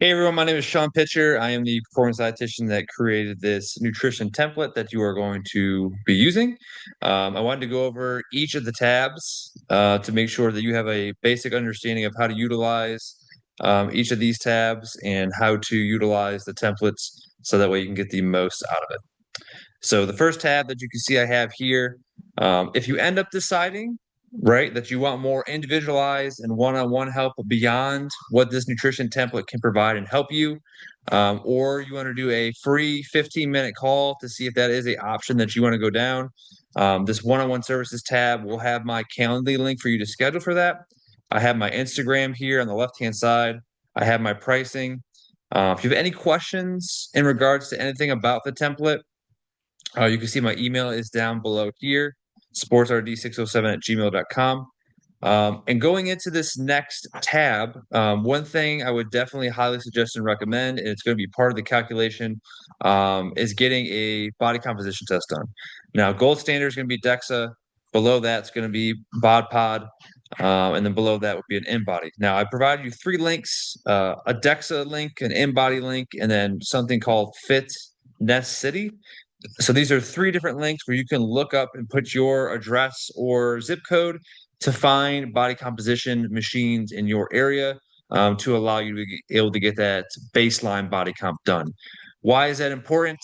Hey everyone, my name is Sean Pitcher. I am the performance dietitian that created this nutrition template that you are going to be using. I wanted to go over each of the tabs to make sure that you have a basic understanding of how to utilize each of these tabs and how to utilize the templates so that way you can get the most out of it. So the first tab that you can see I have here, if you end up deciding, right, that you want more individualized and one-on-one help beyond what this nutrition template can provide and help you, or you want to do a free 15-minute call to see if that is an option that you want to go down, this one-on-one services tab will have my Calendly link for you to schedule for that. I have my Instagram here on the left-hand side. I have my pricing. If you have any questions in regards to anything about the template, you can see my email is down below here, sportsrd607@gmail.com. And going into this next tab, one thing I would definitely highly suggest and recommend, and it's going to be part of the calculation, is getting a body composition test done. Now, gold standard is going to be DEXA. Below that's going to be BOD-POD. And then below that would be an InBody. Now, I provided you three links, a DEXA link, an InBody link, and then something called Fitness City. So these are three different links where you can look up and put your address or zip code to find body composition machines in your area to allow you to be able to get that baseline body comp done. Why is that important?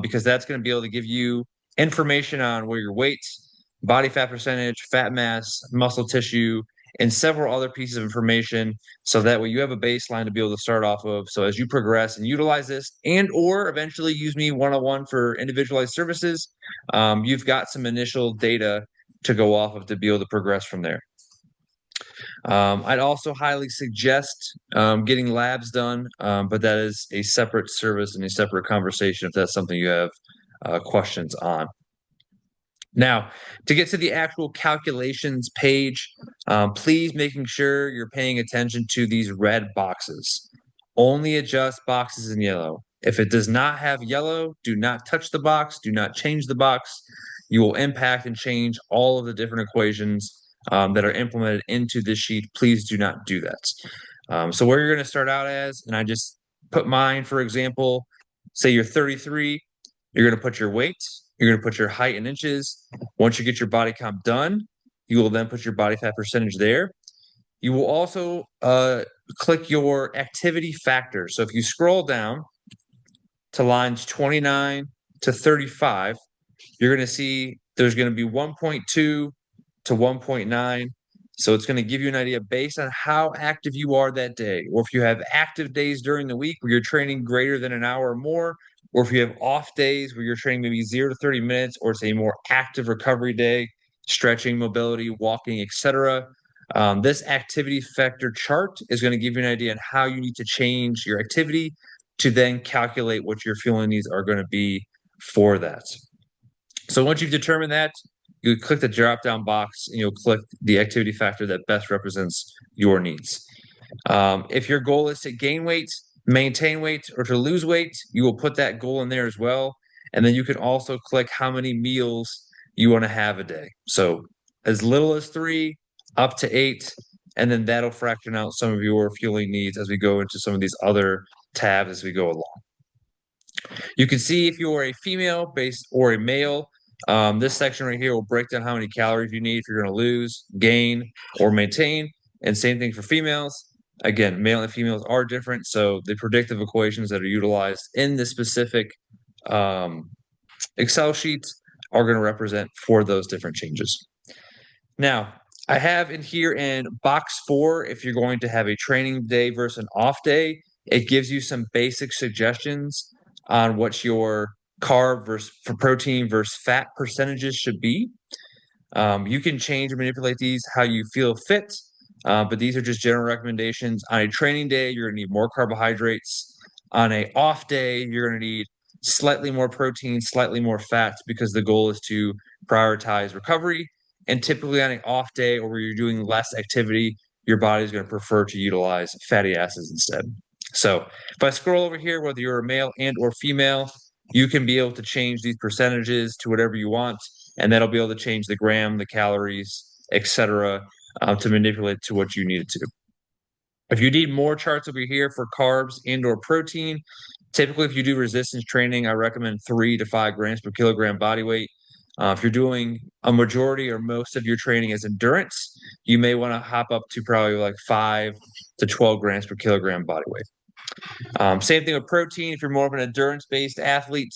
Because that's going to be able to give you information on where your weight, body fat percentage, fat mass, muscle tissue, and several other pieces of information so that way you have a baseline to be able to start off of. So as you progress and utilize this and or eventually use me one-on-one for individualized services, you've got some initial data to go off of to be able to progress from there. I'd also highly suggest getting labs done, but that is a separate service and a separate conversation if that's something you have questions on. Now, to get to the actual calculations page, please making sure you're paying attention to these red boxes. Only adjust boxes in yellow. If it does not have yellow, do not touch the box, do not change the box. You will impact and change all of the different equations that are implemented into this sheet. Please do not do that. So where you're going to start out as, and I just put mine, for example, say you're 33, you're going to put your weight, you're going to put your height in inches. Once you get your body comp done, you will then put your body fat percentage there. You will also click your activity factor. So if you scroll down to lines 29 to 35, you're going to see there's going to be 1.2 to 1.9. So it's going to give you an idea based on how active you are that day, or if you have active days during the week where you're training greater than an hour or more, or if you have off days where you're training maybe 0 to 30 minutes, or it's a more active recovery day, stretching, mobility, walking, etc. This activity factor chart is going to give you an idea on how you need to change your activity to then calculate what your fueling needs are going to be for that. So once you've determined that, you click the drop down box and you'll click the activity factor that best represents your needs. If your goal is to gain weight, maintain weight, or to lose weight, you will put that goal in there as well. And then you can also click how many meals you want to have a day. So as little as 3, up to 8, and then that'll fraction out some of your fueling needs as we go into some of these other tabs as we go along. You can see if you're a female based or a male. This section right here will break down how many calories you need if you're going to lose, gain, or maintain. And same thing for females. Again, male and females are different. So the predictive equations that are utilized in this specific Excel sheets are going to represent for those different changes. Now, I have in here in box 4, if you're going to have a training day versus an off day, it gives you some basic suggestions on what your carb versus for protein versus fat percentages should be. You can change and manipulate these how you feel fit, but these are just general recommendations. On a training day, you're going to need more carbohydrates. On a off day, you're going to need slightly more protein, slightly more fat, because the goal is to prioritize recovery. And typically on an off day or where you're doing less activity, your body is going to prefer to utilize fatty acids instead. So if I scroll over here, whether you're a male and or female, you can be able to change these percentages to whatever you want, and that'll be able to change the gram, the calories, etc., to manipulate to what you need it to. If you need more charts over here for carbs and or protein, typically if you do resistance training, I recommend 3 to 5 grams per kilogram body weight. If you're doing a majority or most of your training as endurance, you may want to hop up to probably like 5 to 12 grams per kilogram body weight. Same thing with protein. If you're more of an endurance-based athlete,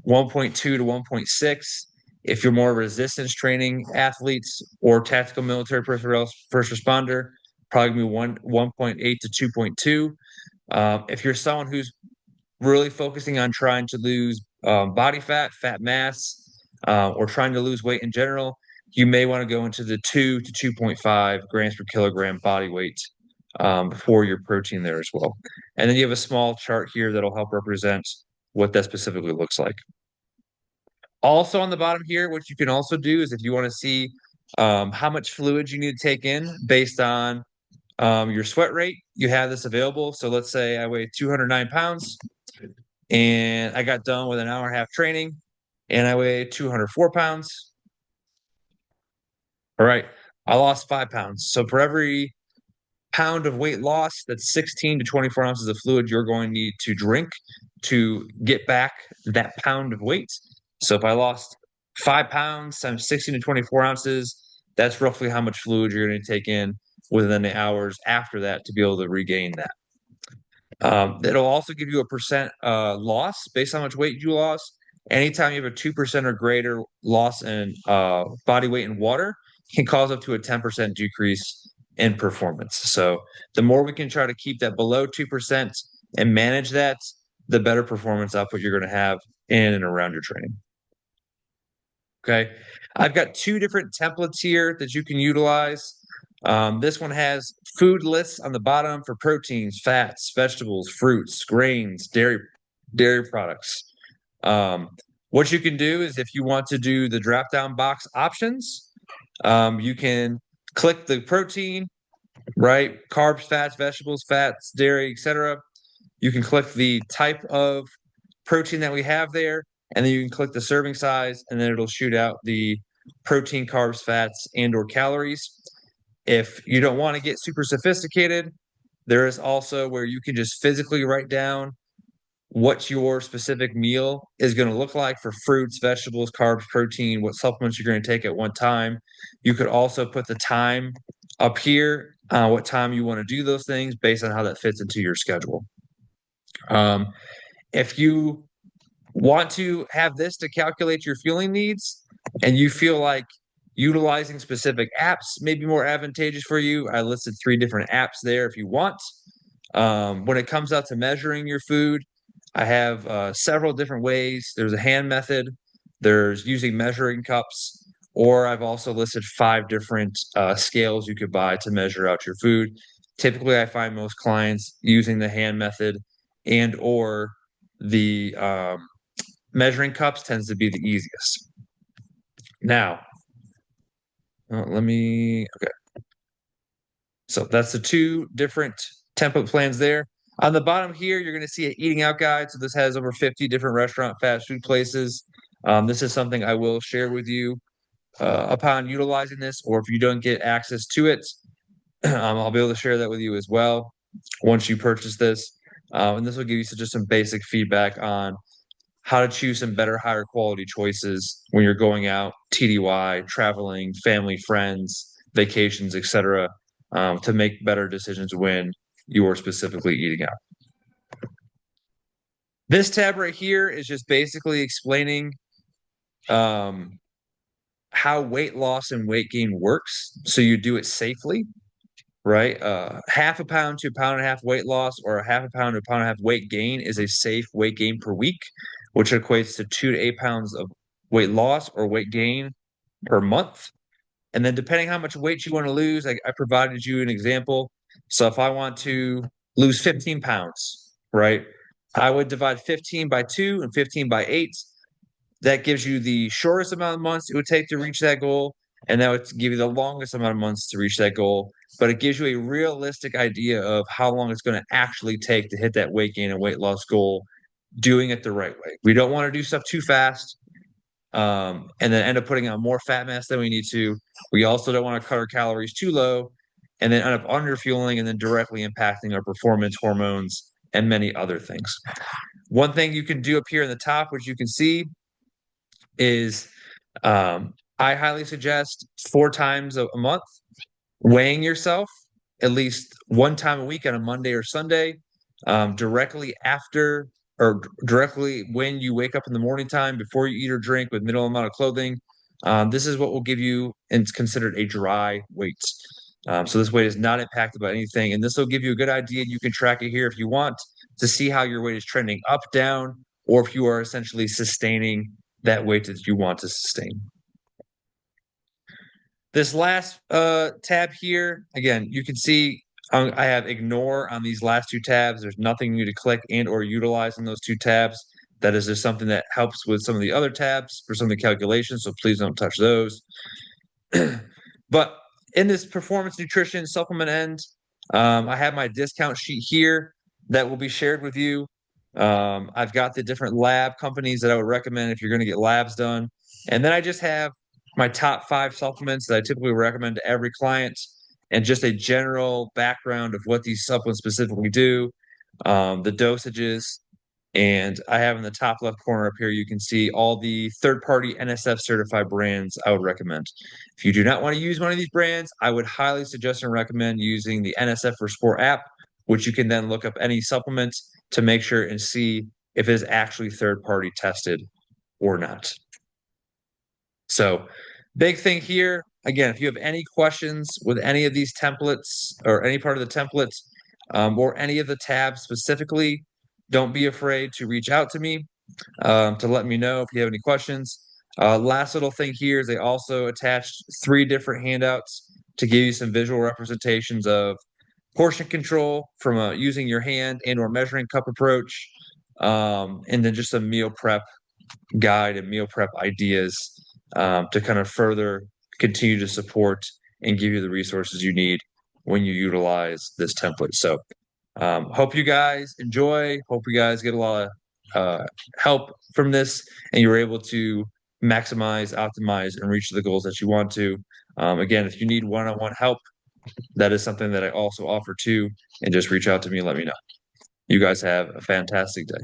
1.2 to 1.6. If you're more resistance training athletes or tactical military personnel, first responder, probably be 1.8 to 2.2. If you're someone who's really focusing on trying to lose body fat, fat mass, or trying to lose weight in general, you may want to go into the 2 to 2.5 grams per kilogram body weight for your protein there as well. And then you have a small chart here that'll help represent what that specifically looks like. Also on the bottom here, what you can also do is if you want to see how much fluid you need to take in based on your sweat rate, you have this available. So let's say I weigh 209 pounds and I got done with an hour and a half training and I weigh 204 pounds. All right, I lost 5 pounds. So for every pound of weight loss, that's 16 to 24 ounces of fluid you're going to need to drink to get back that pound of weight. So if I lost 5 pounds times 16 to 24 ounces, that's roughly how much fluid you're going to take in within the hours after that to be able to regain that. It'll also give you a percent loss based on how much weight you lost. Anytime you have a 2% or greater loss in body weight in water, can cause up to a 10% decrease in performance. So the more we can try to keep that below 2% and manage that, the better performance output you're going to have in and around your training. Okay. I've got 2 different templates here that you can utilize. This one has food lists on the bottom for proteins, fats, vegetables, fruits, grains, dairy products. What you can do is if you want to do the drop down box options, you can click the protein, right? Carbs, fats, vegetables, fats, dairy, etc. You can click the type of protein that we have there, and then you can click the serving size, and then it'll shoot out the protein, carbs, fats, and or calories. If you don't want to get super sophisticated, there is also where you can just physically write down what your specific meal is going to look like for fruits, vegetables, carbs, protein, what supplements you're going to take at one time. You could also put the time up here, what time you want to do those things based on how that fits into your schedule. If you want to have this to calculate your fueling needs and you feel like utilizing specific apps may be more advantageous for you, I listed 3 different apps there if you want. When it comes out to measuring your food, I have several different ways. There's a hand method, there's using measuring cups, or I've also listed 5 different scales you could buy to measure out your food. Typically, I find most clients using the hand method and or the measuring cups tends to be the easiest. Now, okay. So that's the 2 different template plans there. On the bottom here, you're going to see an eating out guide. So this has over 50 different restaurant fast food places. This is something I will share with you upon utilizing this, or if you don't get access to it, I'll be able to share that with you as well once you purchase this. And this will give you just some basic feedback on how to choose some better, higher quality choices when you're going out, TDY, traveling, family, friends, vacations, etc., to make better decisions when you are specifically eating out. This tab right here is just basically explaining how weight loss and weight gain works so you do it safely, right? Half a pound to a pound and a half weight loss or a half a pound to a pound and a half weight gain is a safe weight gain per week, which equates to 2 to 8 pounds of weight loss or weight gain per month. And then depending how much weight you want to lose, I provided you an example. So if I want to lose 15 pounds, right, I would divide 15 by 2 and 15 by 8. That gives you the shortest amount of months it would take to reach that goal. And that would give you the longest amount of months to reach that goal. But it gives you a realistic idea of how long it's going to actually take to hit that weight gain and weight loss goal, doing it the right way. We don't want to do stuff too fast and then end up putting on more fat mass than we need to. We also don't want to cut our calories too low and then end up underfueling and then directly impacting our performance, hormones, and many other things. One thing you can do up here in the top, which you can see, is I highly suggest 4 times a month weighing yourself at least 1 time a week on a Monday or Sunday, directly after or directly when you wake up in the morning time before you eat or drink with minimal amount of clothing. This is what will give you, and it's considered a dry weight. So this weight is not impacted by anything, and this will give you a good idea. You can track it here if you want to see how your weight is trending up, down, or if you are essentially sustaining that weight that you want to sustain. This last tab here, again, you can see I have ignore on these last 2 tabs. There's nothing new to click and or utilize in those 2 tabs. That is just something that helps with some of the other tabs for some of the calculations, so please don't touch those. But in this performance nutrition supplement end, I have my discount sheet here that will be shared with you. I've got the different lab companies that I would recommend if you're going to get labs done. And then I just have my top 5 supplements that I typically recommend to every client and just a general background of what these supplements specifically do, the dosages. And I have in the top left corner up here, you can see all the third-party NSF certified brands I would recommend. If you do not want to use one of these brands, I would highly suggest and recommend using the NSF for Sport app, which you can then look up any supplement to make sure and see if it is actually third-party tested or not. So big thing here, again, if you have any questions with any of these templates or any part of the templates or any of the tabs specifically, don't be afraid to reach out to me to let me know if you have any questions. Last little thing here is they also attached 3 different handouts to give you some visual representations of portion control from using your hand and or measuring cup approach, and then just a meal prep guide and meal prep ideas to kind of further continue to support and give you the resources you need when you utilize this template. So hope you guys enjoy. Hope you guys get a lot of help from this and you're able to maximize, optimize, and reach the goals that you want to. Again, if you need one-on-one help, that is something that I also offer too. And just reach out to me and let me know. You guys have a fantastic day.